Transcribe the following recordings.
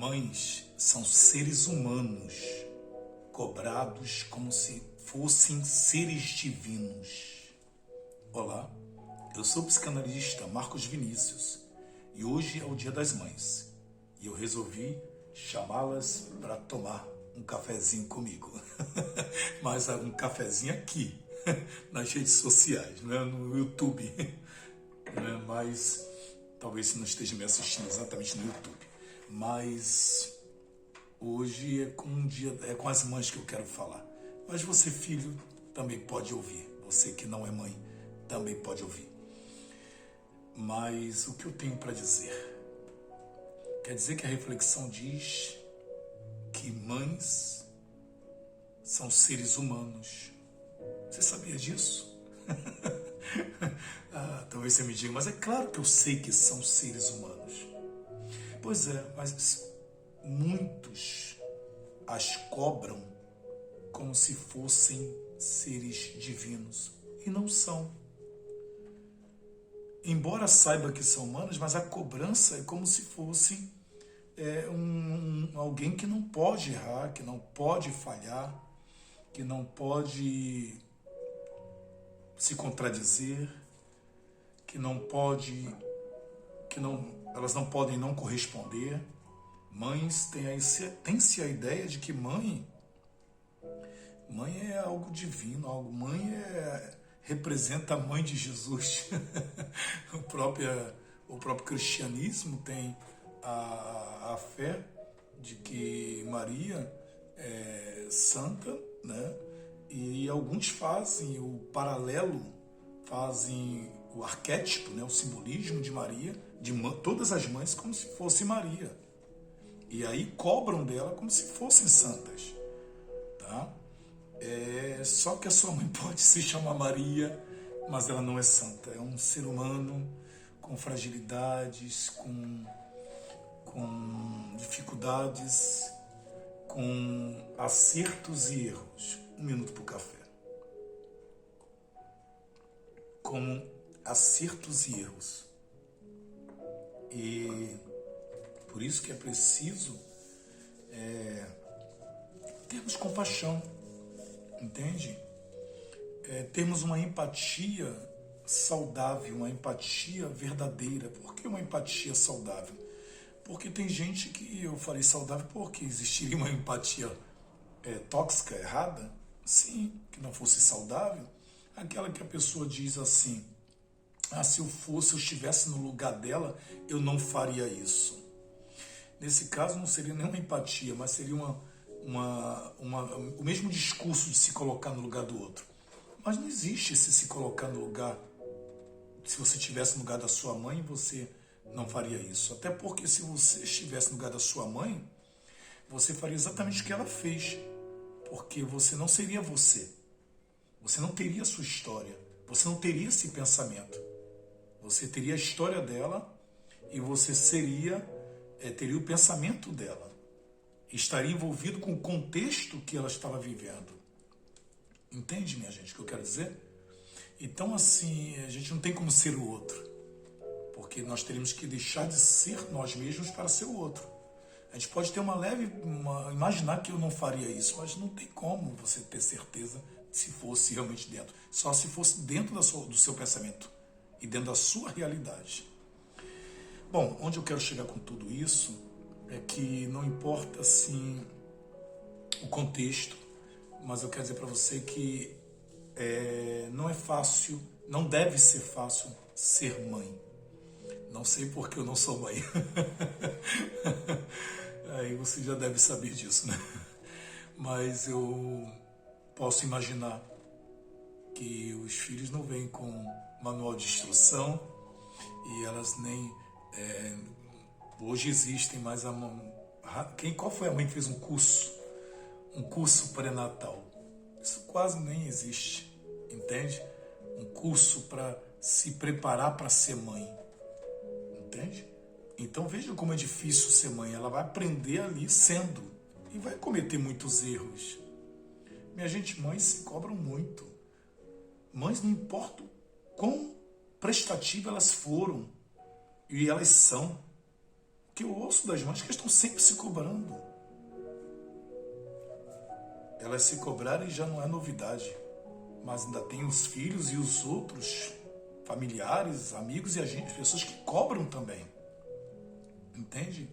Mães são seres humanos, cobrados como se fossem seres divinos. Olá, eu sou o psicanalista Marcos Vinícius e hoje é o Dia das Mães e eu resolvi chamá-las para tomar um cafezinho comigo. Mas um cafezinho aqui, nas redes sociais, né? No YouTube. Né? Mas talvez você não esteja me assistindo exatamente no YouTube. Mas hoje é com as mães que eu quero falar. Mas você, filho, também pode ouvir. Você que não é mãe, também pode ouvir. Mas o que eu tenho para dizer? Quer dizer que a reflexão diz que mães são seres humanos. Você sabia disso? Talvez você me diga, mas é claro que eu sei que são seres humanos. Pois é, mas muitos as cobram como se fossem seres divinos. E não são. Embora saiba que são humanos, mas a cobrança é como se fosse alguém que não pode errar, que não pode falhar, que não pode se contradizer, elas não podem não corresponder. Mães tem-se a ideia de que mãe é algo divino, mãe representa a mãe de Jesus. O próprio cristianismo tem a fé de que Maria é santa, né? E alguns fazem o paralelo, fazem o arquétipo, né? O simbolismo de Maria, todas as mães como se fosse Maria. E aí cobram dela como se fossem santas. Tá? Só que a sua mãe pode se chamar Maria, mas ela não é santa. É um ser humano com fragilidades, com dificuldades, com acertos e erros. Um minuto para o café. Com acertos e erros. E por isso que é preciso termos compaixão, entende? Termos uma empatia saudável, uma empatia verdadeira. Por que uma empatia saudável? Porque tem gente que, eu falei saudável porque existiria uma empatia tóxica, errada? Sim, que não fosse saudável. Aquela que a pessoa diz assim, se eu estivesse no lugar dela, eu não faria isso. Nesse caso não seria nenhuma empatia, mas seria o mesmo discurso de se colocar no lugar do outro. Mas não existe esse se colocar no lugar. Se você estivesse no lugar da sua mãe, você não faria isso. Até porque se você estivesse no lugar da sua mãe, você faria exatamente o que ela fez. Porque você não seria você. Você não teria a sua história. Você não teria esse pensamento. Você teria a história dela e você teria o pensamento dela. Estaria envolvido com o contexto que ela estava vivendo. Entende, minha gente, o que eu quero dizer? Então, assim, a gente não tem como ser o outro. Porque nós teríamos que deixar de ser nós mesmos para ser o outro. A gente pode ter imaginar que eu não faria isso, mas não tem como você ter certeza se fosse realmente dentro. Só se fosse dentro do seu pensamento e dentro da sua realidade. Bom, onde eu quero chegar com tudo isso é que não importa, assim, o contexto, mas eu quero dizer para você que não é fácil, não deve ser fácil ser mãe. Não sei porque eu não sou mãe. Aí você já deve saber disso, né? Mas eu posso imaginar que os filhos não vêm com manual de instrução e elas nem... hoje existem, mas qual foi a mãe que fez um curso pré-natal? Isso quase nem existe, entende? Um curso para se preparar para ser mãe, entende? Então veja como é difícil ser mãe. Ela vai aprender ali sendo e vai cometer muitos erros. Minha gente, mães se cobram muito. Mães, não importa o quão prestativas elas foram, e elas são. Que eu ouço das mães que estão sempre se cobrando. Elas se cobrarem já não é novidade, mas ainda tem os filhos e os outros familiares, amigos e a gente, pessoas que cobram também. Entende?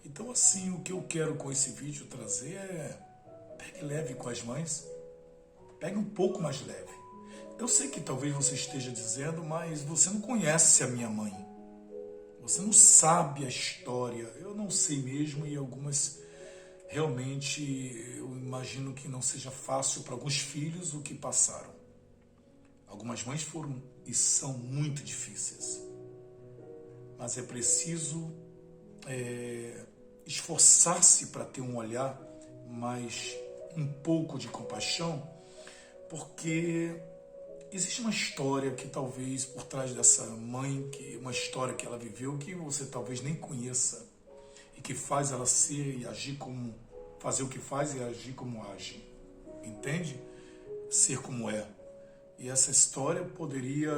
Então, assim, o que eu quero com esse vídeo trazer é: pegue leve com as mães, pegue um pouco mais leve. Eu sei que talvez você esteja dizendo, mas você não conhece a minha mãe. Você não sabe a história. Eu não sei mesmo, e algumas realmente eu imagino que não seja fácil para alguns filhos o que passaram. Algumas mães foram e são muito difíceis. Mas é preciso esforçar-se para ter um olhar mais, um pouco de compaixão, porque existe uma história que talvez por trás dessa mãe, uma história que ela viveu que você talvez nem conheça e que faz ela ser e agir como, fazer o que faz e agir como age, entende? Ser como é. E essa história poderia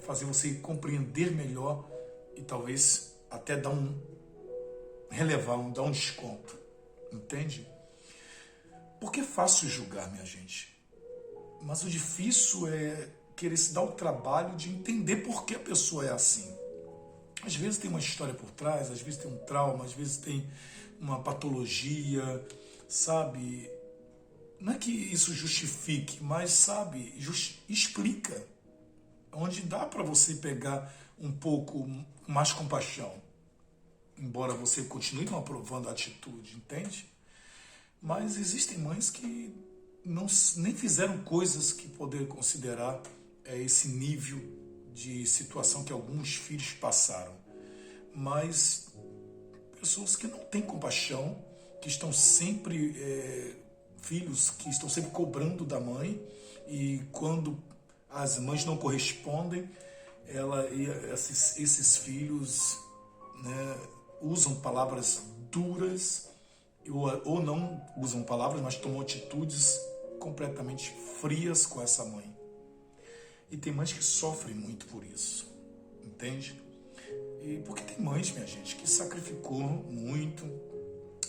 fazer você compreender melhor e talvez até dar dar um desconto, entende? Porque é fácil julgar, minha gente. Mas o difícil é querer se dar o trabalho de entender por que a pessoa é assim. Às vezes tem uma história por trás, às vezes tem um trauma, às vezes tem uma patologia, sabe? Não é que isso justifique, mas, sabe, explica. Onde dá para você pegar um pouco mais compaixão. Embora você continue não aprovando a atitude, entende? Mas existem mães que nem fizeram coisas que poder considerar esse nível de situação que alguns filhos passaram. Mas pessoas que não têm compaixão, que estão sempre, filhos que estão sempre cobrando da mãe, e quando as mães não correspondem, esses filhos, né, usam palavras duras, ou não usam palavras, mas tomam atitudes completamente frias com essa mãe. E tem mães que sofrem muito por isso, entende? E porque tem mães, minha gente, que sacrificou muito.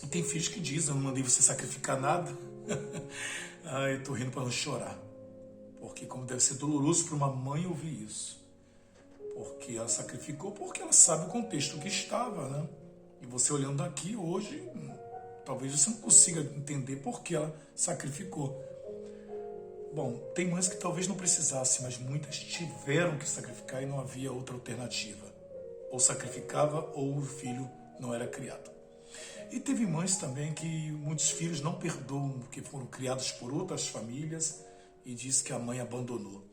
E tem filhos que dizem: eu não mandei você sacrificar nada. Ai, eu tô rindo para não chorar. Porque como deve ser doloroso para uma mãe ouvir isso. Porque ela sacrificou, porque ela sabe o contexto que estava, né? E você olhando aqui hoje, talvez você não consiga entender por que ela sacrificou. Bom, tem mães que talvez não precisassem, mas muitas tiveram que sacrificar e não havia outra alternativa. Ou sacrificava ou o filho não era criado. E teve mães também que muitos filhos não perdoam porque foram criados por outras famílias e diz que a mãe abandonou.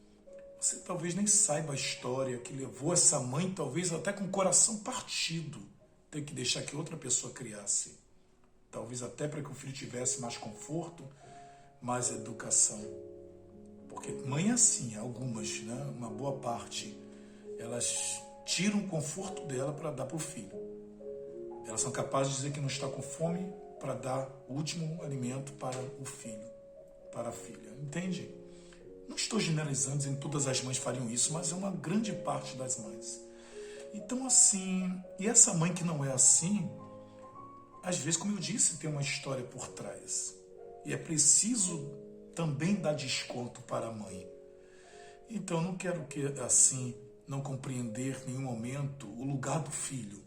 Você talvez nem saiba a história que levou essa mãe, talvez até com o coração partido, ter que deixar que outra pessoa criasse. Talvez até para que o filho tivesse mais conforto, mais educação. Porque mãe é assim, algumas, né? Uma boa parte, elas tiram o conforto dela para dar para o filho. Elas são capazes de dizer que não está com fome para dar o último alimento para o filho, para a filha. Entende? Não estou generalizando, dizendo que todas as mães fariam isso, mas é uma grande parte das mães. Então, assim, e essa mãe que não é assim, às vezes, como eu disse, tem uma história por trás. E é preciso também dar desconto para a mãe. Então, eu não quero que, assim, não compreender em nenhum momento o lugar do filho.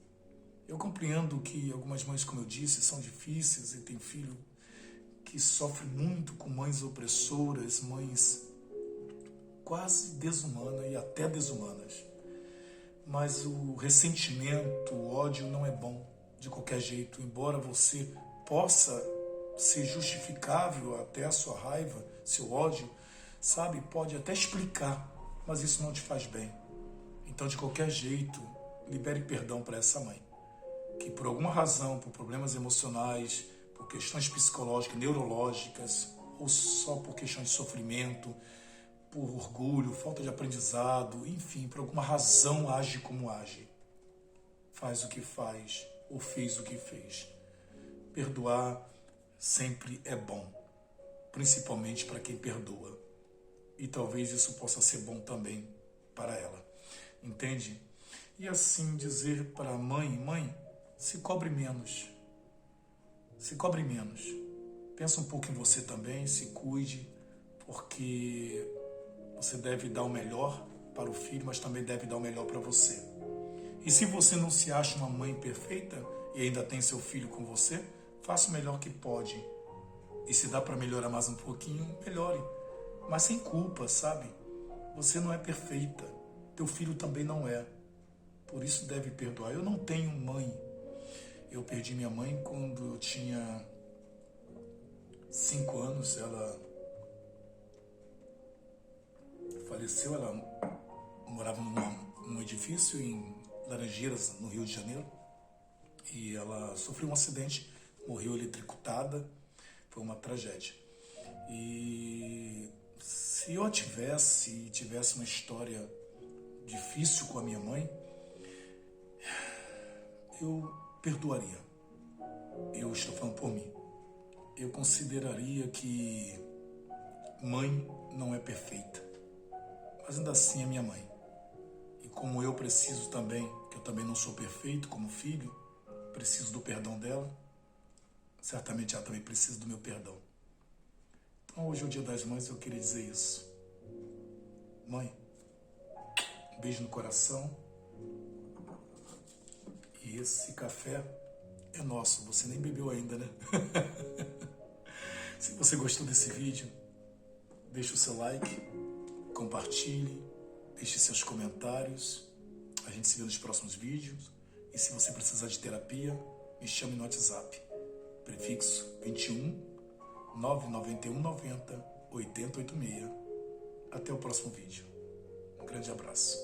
Eu compreendo que algumas mães, como eu disse, são difíceis e tem filho que sofre muito com mães opressoras, mães quase desumanas e até desumanas. Mas o ressentimento, o ódio não é bom de qualquer jeito, embora você possa ser justificável até a sua raiva, seu ódio, sabe, pode até explicar, mas isso não te faz bem. Então, de qualquer jeito, libere perdão para essa mãe, que por alguma razão, por problemas emocionais, por questões psicológicas, neurológicas, ou só por questões de sofrimento, por orgulho, falta de aprendizado, enfim, por alguma razão age como age, faz o que faz, ou fez o que fez. Perdoar sempre é bom, principalmente para quem perdoa. E talvez isso possa ser bom também para ela, entende? E assim dizer para a mãe, mãe, se cobre menos. Se cobre menos. Pensa um pouco em você também, se cuide, porque você deve dar o melhor para o filho, mas também deve dar o melhor para você. E se você não se acha uma mãe perfeita e ainda tem seu filho com você, faça o melhor que pode. E se dá para melhorar mais um pouquinho, melhore. Mas sem culpa, sabe? Você não é perfeita. Teu filho também não é. Por isso deve perdoar. Eu não tenho mãe. Eu perdi minha mãe quando eu tinha 5 anos. Ela faleceu. Ela morava num edifício em Laranjeiras, no Rio de Janeiro. E ela sofreu um acidente, morreu eletrocutada. Foi uma tragédia. E se eu tivesse uma história difícil com a minha mãe, eu perdoaria. Eu estou falando por mim. Eu consideraria que mãe não é perfeita, mas ainda assim é minha mãe. E como eu preciso também, que eu também não sou perfeito como filho, preciso do perdão dela, certamente ela também precisa do meu perdão. Então hoje é o Dia das Mães, eu queria dizer isso. Mãe, um beijo no coração. E esse café é nosso, você nem bebeu ainda, né? Se você gostou desse vídeo, deixe o seu like, compartilhe, deixe seus comentários. A gente se vê nos próximos vídeos. E se você precisar de terapia, me chame no WhatsApp. Prefixo 21 991 90 8086. Até o próximo vídeo. Um grande abraço.